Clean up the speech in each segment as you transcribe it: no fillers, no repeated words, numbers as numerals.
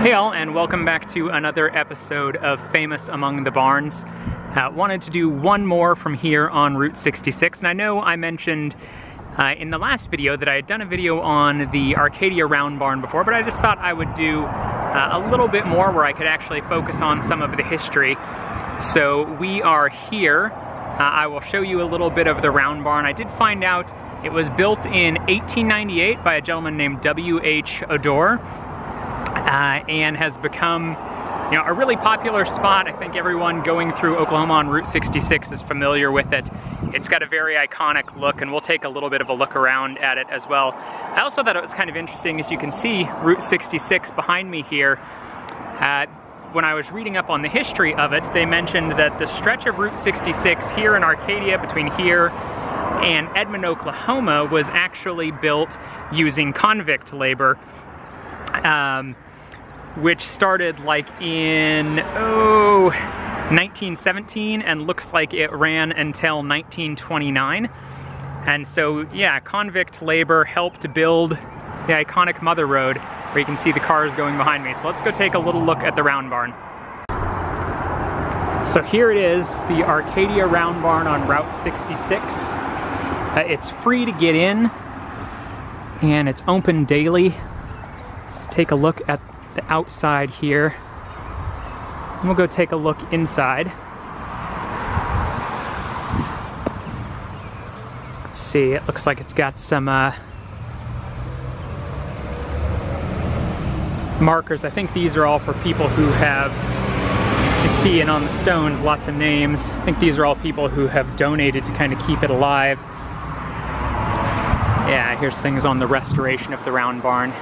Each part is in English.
Hey all, and welcome back to another episode of Famous Among the Barns. Wanted to do one more from here on Route 66, and I know I mentioned in the last video that I had done a video on the Arcadia Round Barn before, but I just thought I would do a little bit more where I could actually focus on some of the history. So we are here. I will show you a little bit of the Round Barn. I did find out it was built in 1898 by a gentleman named W.H. Odor. And has become, a really popular spot. I think everyone going through Oklahoma on Route 66 is familiar with it. It's got a very iconic look, and we'll take a little bit of a look around at it as well. I also thought it was kind of interesting, as you can see Route 66 behind me here. When I was reading up on the history of it, they mentioned that the stretch of Route 66 here in Arcadia, between here and Edmond, Oklahoma, was actually built using convict labor. Which started like in 1917 and looks like it ran until 1929. And so yeah, convict labor helped build the iconic Mother Road, where you can see the cars going behind me. So let's go take a little look at the Round Barn. So here it is, the Arcadia Round Barn on Route 66. It's free to get in, and it's open daily. Let's take a look at the outside here, and we'll go take a look inside. Let's see, it looks like it's got some markers. I think these are all for people who have, you see, and on the stones, lots of names. I think these are all people who have donated to kind of keep it alive. Yeah, here's things on the restoration of the Round Barn.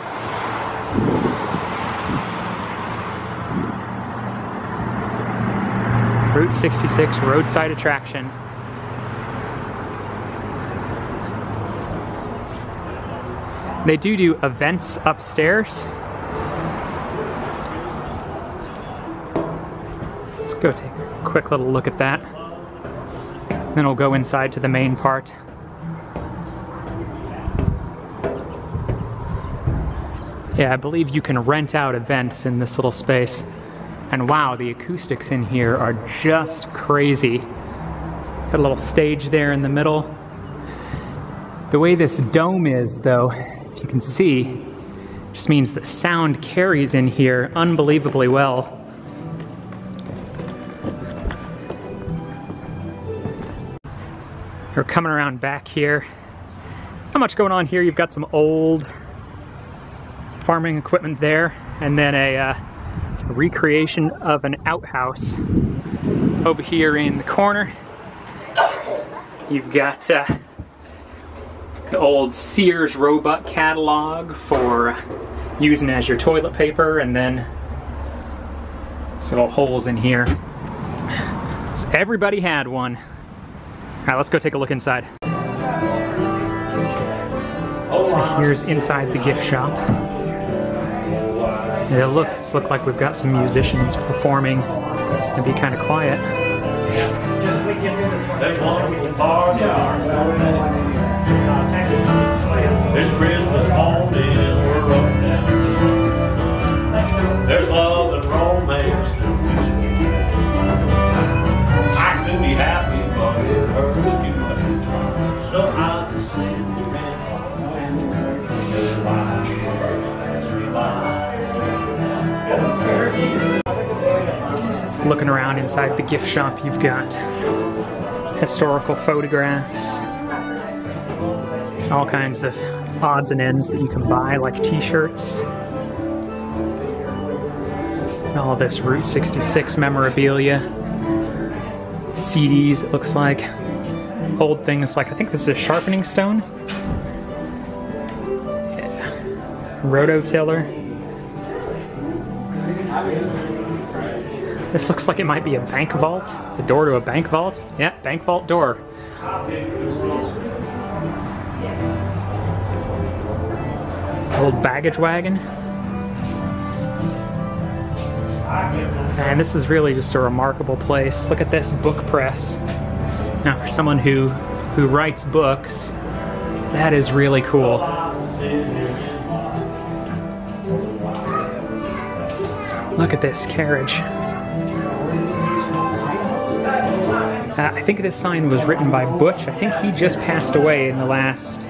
Route 66 roadside attraction. They do events upstairs. Let's go take a quick little look at that. Then we'll go inside to the main part. Yeah, I believe you can rent out events in this little space. And wow, the acoustics in here are just crazy. Got a little stage there in the middle. The way this dome is, though, if you can see, just means that sound carries in here unbelievably well. We're coming around back here. Not much going on here. You've got some old farming equipment there, and then a recreation of an outhouse over here in the corner. You've got the old Sears Roebuck catalog for using as your toilet paper, and then these little holes in here. So everybody had one. All right, let's go take a look inside. So here's inside the gift shop. Yeah, it's looked like we've got some musicians performing. It'd be kind of quiet. This Christmas morning we're up down. There's love and romance that we should get. I could be happy, but it hurts too much to try. So I just sit and just lie, just rely. Just looking around inside the gift shop, you've got historical photographs, all kinds of odds and ends that you can buy, like t-shirts, all this Route 66 memorabilia, CDs, it looks like, old things like, I think this is a sharpening stone, yeah. Rototiller. This looks like it might be a bank vault. The door to a bank vault. Yeah, bank vault door. Old baggage wagon. And this is really just a remarkable place. Look at this book press. Now for someone who writes books, that is really cool. Look at this carriage. I think this sign was written by Butch. I think he just passed away in the last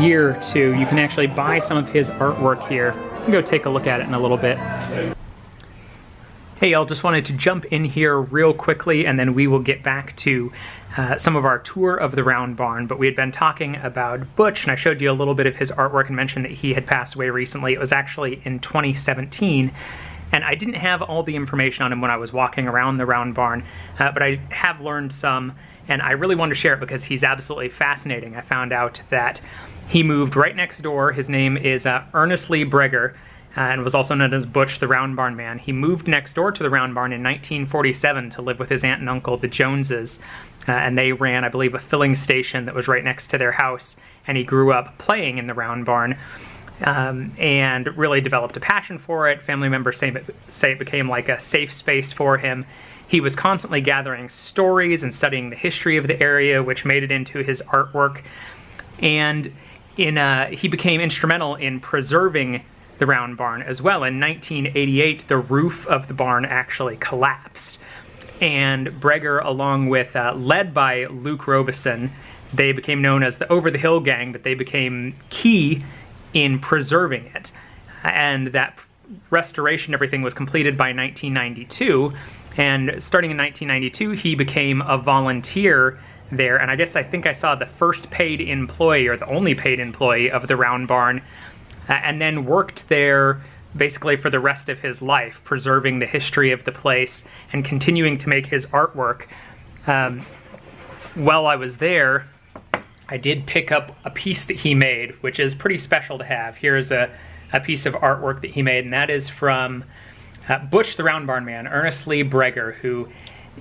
year or two. You can actually buy some of his artwork here. You can go take a look at it in a little bit. Hey y'all, just wanted to jump in here real quickly and then we will get back to some of our tour of the Round Barn. But we had been talking about Butch and I showed you a little bit of his artwork and mentioned that he had passed away recently. It was actually in 2017. And I didn't have all the information on him when I was walking around the Round Barn, but I have learned some, and I really wanted to share it because he's absolutely fascinating. I found out that he moved right next door. His name is Ernest Lee Breger, and was also known as Butch the Round Barn Man. He moved next door to the Round Barn in 1947 to live with his aunt and uncle, the Joneses, and they ran, I believe, a filling station that was right next to their house, and he grew up playing in the Round Barn. And really developed a passion for it. Family members say it became like a safe space for him. He was constantly gathering stories and studying the history of the area, which made it into his artwork. And he became instrumental in preserving the Round Barn as well. In 1988, the roof of the barn actually collapsed. And Breger, along with, led by Luke Robeson, they became known as the Over the Hill Gang, but they became key in preserving it. And that restoration, everything was completed by 1992, and starting in 1992 he became a volunteer there, and I think I saw the first paid employee, or the only paid employee of the Round Barn, and then worked there basically for the rest of his life, preserving the history of the place and continuing to make his artwork. While I was there, I did pick up a piece that he made, which is pretty special to have. Here's a piece of artwork that he made, and that is from Butch the Round Barn Man, Ernest Lee Breger, who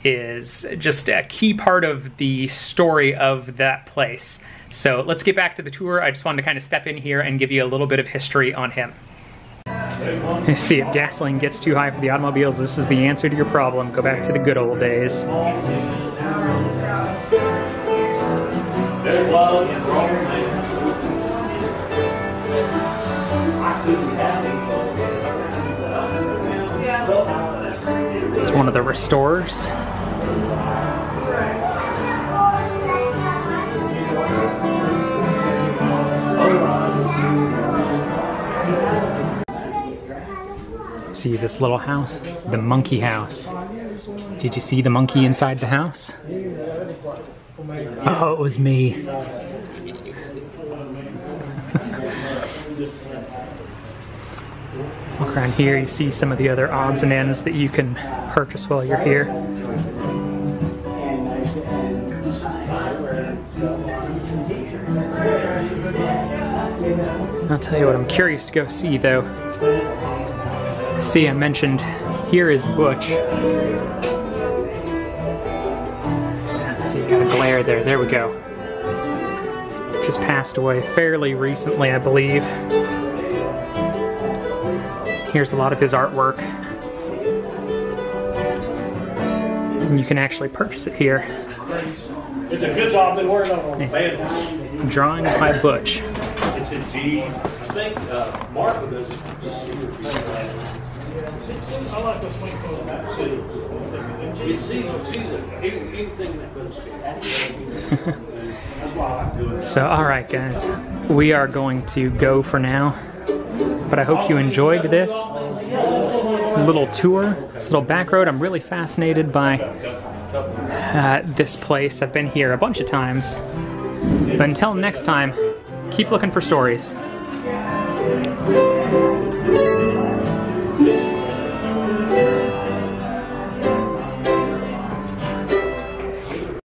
is just a key part of the story of that place. So let's get back to the tour. I just wanted to kind of step in here and give you a little bit of history on him. You see, if gasoline gets too high for the automobiles, this is the answer to your problem. Go back to the good old days. It's one of the restorers. See this little house? The monkey house. Did you see the monkey inside the house? Oh, it was me. Walk around here, you see some of the other odds and ends that you can purchase while you're here. I'll tell you what I'm curious to go see though. See, I mentioned here is Butch. Let's see, got a glare there. There we go. Just passed away fairly recently, I believe. Here's a lot of his artwork. And you can actually purchase it here. It's a good job. I've been working on a bad one. Drawings by Butch. It's a G. I think Marco does it. I like the swing code. You see anything that goes. That's why I like doing it. So, alright guys, we are going to go for now. But I hope you enjoyed this little tour, this little back road. I'm really fascinated by this place. I've been here a bunch of times. But until next time, keep looking for stories.